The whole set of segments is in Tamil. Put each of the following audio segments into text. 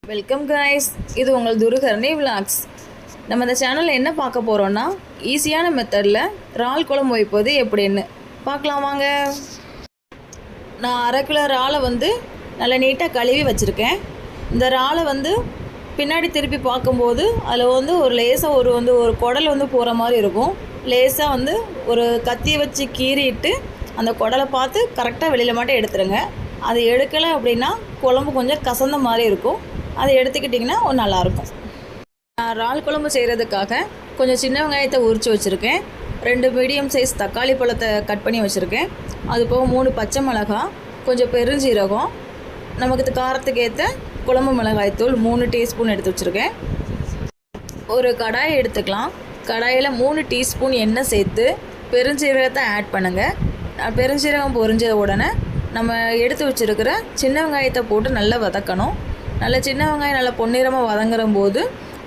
வெல்கம் கைஸ், இது உங்கள் துருகர்ணி விலாக்ஸ். நம்ம இந்த சேனலில் என்ன பார்க்க போகிறோன்னா, ஈஸியான மெத்தடில் இறால் குழம்பு வைப்பது எப்படின்னு பார்க்கலாம் வாங்க. நான் 1/2 கிலோ இறாலை நல்லா நீட்டாக கழுவி வச்சுருக்கேன். இந்த இறாலை பின்னாடி திருப்பி பார்க்கும்போது அதில் ஒரு லேசாக ஒரு குடல் போகிற மாதிரி இருக்கும். லேசாக ஒரு கத்தியை வச்சு கீறிட்டு அந்த குடலை பார்த்து கரெக்டாக வெளியில் மட்டும் எடுத்துருங்க. அது எடுக்கலை அப்படின்னா குழம்பு கொஞ்சம் கசந்த மாதிரி இருக்கும். அதை எடுத்துக்கிட்டிங்கன்னா நல்லாயிருக்கும். நான் இறால் குழம்பு செய்கிறதுக்காக கொஞ்சம் சின்ன வெங்காயத்தை உரித்து வச்சுருக்கேன். 2 மீடியம் சைஸ் தக்காளி பழத்தை கட் பண்ணி வச்சுருக்கேன். அது போக 3 பச்சை மிளகாய், கொஞ்சம் பெருஞ்சீரகம், நமக்கு காரத்துக்கு ஏற்ற குழம்பு மிளகாய்த்தூள் 3 டீஸ்பூன் எடுத்து வச்சுருக்கேன். ஒரு கடாயை எடுத்துக்கலாம். கடாயில் 3 டீஸ்பூன் எண்ணெய் சேர்த்து பெருஞ்சீரகத்தை ஆட் பண்ணுங்கள். பெருஞ்சீரகம் பொரிஞ்ச உடனே நம்ம எடுத்து வச்சுருக்கிற சின்ன வெங்காயத்தை போட்டு நல்லா வதக்கணும். நல்லா சின்ன வெங்காயம் நல்லா பொன்னிறமாக வதங்குற போது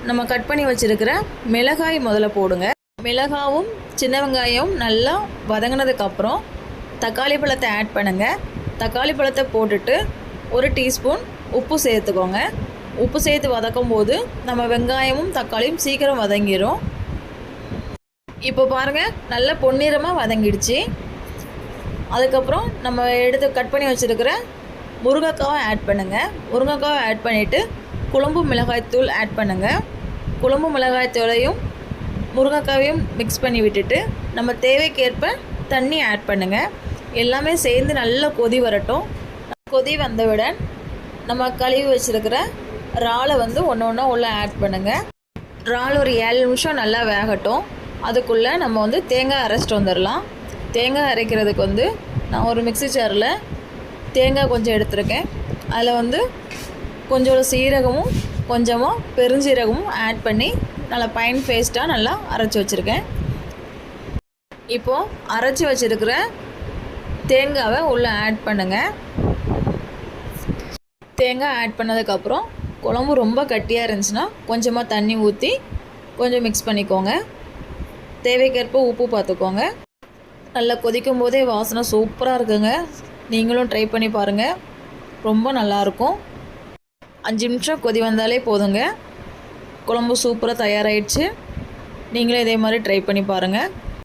நம்ம கட் பண்ணி வச்சுருக்கிற மிளகாய் முதல்ல போடுங்க. மிளகாவும் சின்ன வெங்காயம் நல்லா வதங்கினதுக்கப்புறம் தக்காளி பழத்தை ஆட் பண்ணுங்கள். தக்காளி பழத்தை போட்டுட்டு 1 டீஸ்பூன் உப்பு சேர்த்துக்கோங்க. உப்பு சேர்த்து வதக்கும் போது நம்ம வெங்காயமும் தக்காளியும் சீக்கிரம் வதங்கிடும். இப்போ பாருங்கள், நல்லா பொன்னிறமாக வதங்கிடுச்சு. அதுக்கப்புறம் நம்ம எடுத்து கட் பண்ணி வச்சுருக்கிற முருங்கைக்காவை ஆட் பண்ணுங்கள். முருங்கைக்காவை ஆட் பண்ணிவிட்டு குழம்பு மிளகாய்த்தூள் ஆட் பண்ணுங்கள். குழம்பு மிளகாய்த்தூளையும் முருங்கைக்காவையும் மிக்ஸ் பண்ணி விட்டுட்டு நம்ம தேவைக்கேற்ப தண்ணி ஆட் பண்ணுங்கள். எல்லாமே சேர்ந்து நல்லா கொதி வரட்டும். கொதி வந்தவுடன் நம்ம கழுவி வச்சுருக்கிற இறாலை ஒன்று ஒன்றா உள்ளே ஆட் பண்ணுங்கள். இறால் ஒரு 7 நிமிஷம் நல்லா வேகட்டும். அதுக்குள்ளே நம்ம தேங்காய் அரைச்சிட்டு வந்துடலாம். தேங்காய் அரைக்கிறதுக்கு நான் ஒரு மிக்ஸி ஜாரில் தேங்காய் கொஞ்சம் எடுத்துருக்கேன். அதில் கொஞ்சம் சீரகமும் கொஞ்சமாக பெருஞ்சீரகமும் ஆட் பண்ணி நல்லா ஃபைன் பேஸ்ட்டாக நல்லா அரைச்சி வச்சுருக்கேன். இப்போது அரைச்சி வச்சுருக்கிற தேங்காவை உள்ளே ஆட் பண்ணுங்கள். தேங்காய் ஆட் பண்ணதுக்கப்புறம் குழம்பு ரொம்ப கட்டியாக இருந்துச்சுன்னா கொஞ்சமாக தண்ணி ஊற்றி கொஞ்சம் மிக்ஸ் பண்ணிக்கோங்க. தேவைக்கேற்ப உப்பு பார்த்துக்கோங்க. நல்லா கொதிக்கும் போதே வாசனை சூப்பராக இருக்குங்க. நீங்களும் ட்ரை பண்ணி பாருங்கள், ரொம்ப நல்லாயிருக்கும். 5 நிமிஷம் கொதி வந்தாலே போதுங்க. குழம்பு சூப்பராக தயாராகிடுச்சு. நீங்களும் இதே மாதிரி ட்ரை பண்ணி பாருங்கள்.